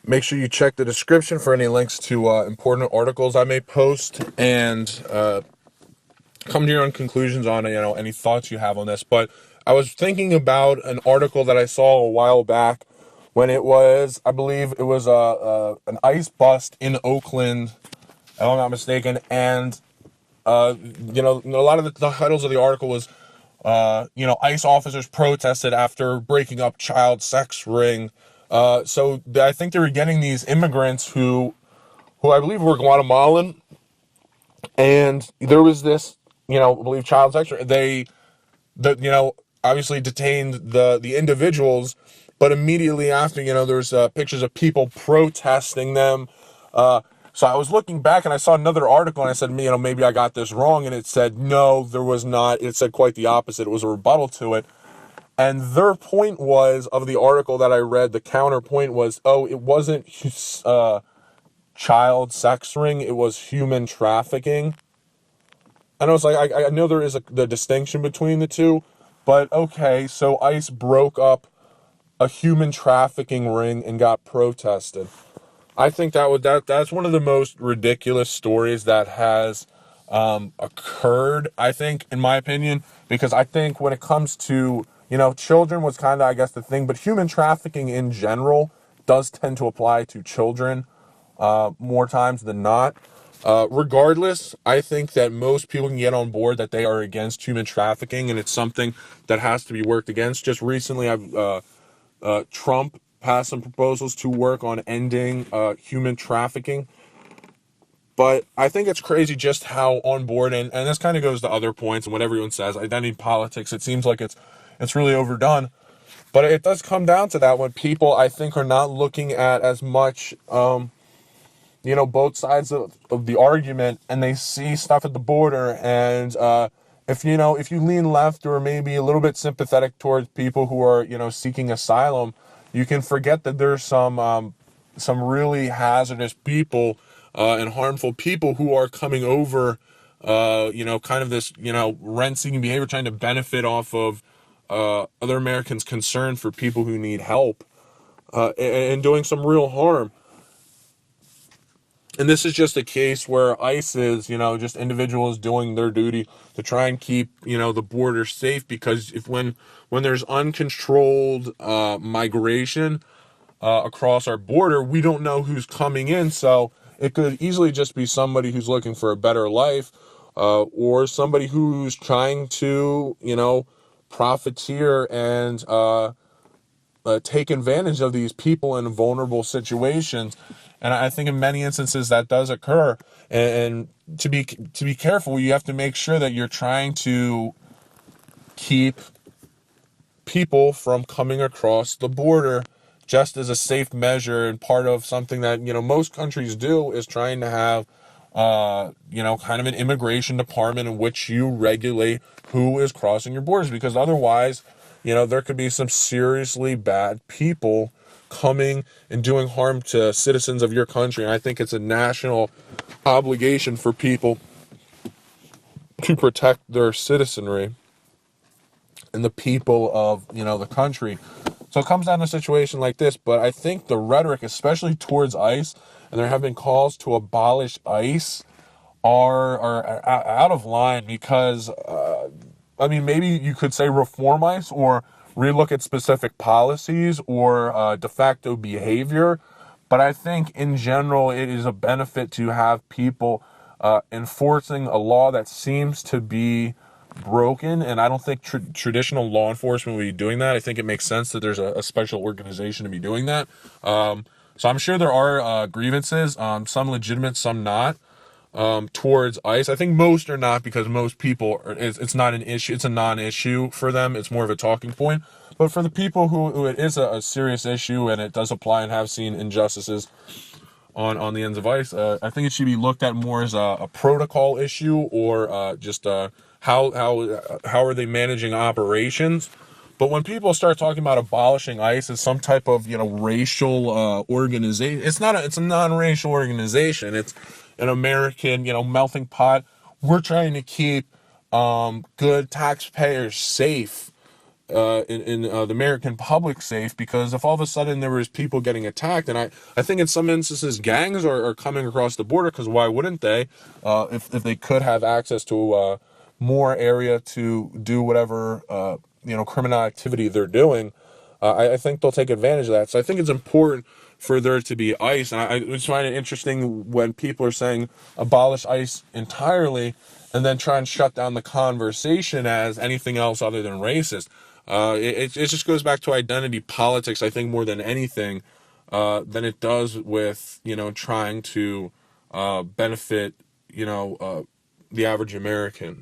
Make sure you check the description for any links to important articles I may post, and come to your own conclusions on any thoughts you have on this. But I was thinking about an article that I saw a while back when it was, I believe it was an ice bust in Oakland, if I'm not mistaken, and a lot of the titles of the article was, ICE officers protested after breaking up child sex ring. So I think they were getting these immigrants who I believe were Guatemalan, and there was this, I believe child sex ring. Obviously detained the individuals, but immediately after, there's pictures of people protesting them. So I was looking back and I saw another article and I said, maybe I got this wrong. And it said, no, there was not. It said quite the opposite. It was a rebuttal to it. And their point was, of the article that I read, the counterpoint was, oh, it wasn't child sex ring, it was human trafficking. And I was like, I know there is the distinction between the two, but okay, so ICE broke up a human trafficking ring and got protested. I think that's one of the most ridiculous stories that has occurred, I think, in my opinion, because I think when it comes to, children was kind of, I guess, the thing, but human trafficking in general does tend to apply to children more times than not. Regardless, I think that most people can get on board that they are against human trafficking, and it's something that has to be worked against. Just recently, Trump passed some proposals to work on ending human trafficking. But I think it's crazy just how on board, and this kind of goes to other points and what everyone says, identity politics, it seems like it's really overdone. But it does come down to that when people, I think, are not looking at as much, both sides of the argument, and they see stuff at the border. And if you lean left or maybe a little bit sympathetic towards people who are, seeking asylum, you can forget that there's some really hazardous people and harmful people who are coming over, kind of this, rent-seeking behavior, trying to benefit off of other Americans' concern for people who need help, and doing some real harm. And this is just a case where ICE is, just individuals doing their duty to try and keep, the border safe, because when there's uncontrolled migration across our border, we don't know who's coming in. So it could easily just be somebody who's looking for a better life, or somebody who's trying to, profiteer and take advantage of these people in vulnerable situations. And I think in many instances that does occur. And to be careful, you have to make sure that you're trying to keep people from coming across the border, just as a safe measure, and part of something that most countries do is trying to have kind of an immigration department in which you regulate who is crossing your borders, because otherwise, there could be some seriously bad people coming and doing harm to citizens of your country. And I think it's a national obligation for people to protect their citizenry and the people of, the country. So it comes down to a situation like this, but I think the rhetoric, especially towards ICE, and there have been calls to abolish ICE, are out of line, because maybe you could say reform ICE or relook at specific policies or de facto behavior. But I think in general, it is a benefit to have people enforcing a law that seems to be broken. And I don't think traditional law enforcement would be doing that. I think it makes sense that there's a special organization to be doing that. So I'm sure there are grievances, some legitimate, some not, towards ICE. I think most are not, because most people it's not an issue. It's a non-issue for them. It's more of a talking point. But for the people who it is a serious issue, and it does apply, and have seen injustices on the ends of ICE, I think it should be looked at more as a protocol issue, or just how are they managing operations. But when people start talking about abolishing ICE as some type of racial organization, it's a non-racial organization. It's an American melting pot. We're trying to keep good taxpayers safe, the American public safe, because if all of a sudden there was people getting attacked, and I think in some instances gangs are coming across the border, because why wouldn't they, if they could have access to more area to do whatever criminal activity they're doing. I think they'll take advantage of that. So I think it's important for there to be ICE. And I just find it interesting when people are saying abolish ICE entirely and then try and shut down the conversation as anything else other than racist. It just goes back to identity politics, I think, more than anything, than it does with, trying to benefit, the average American.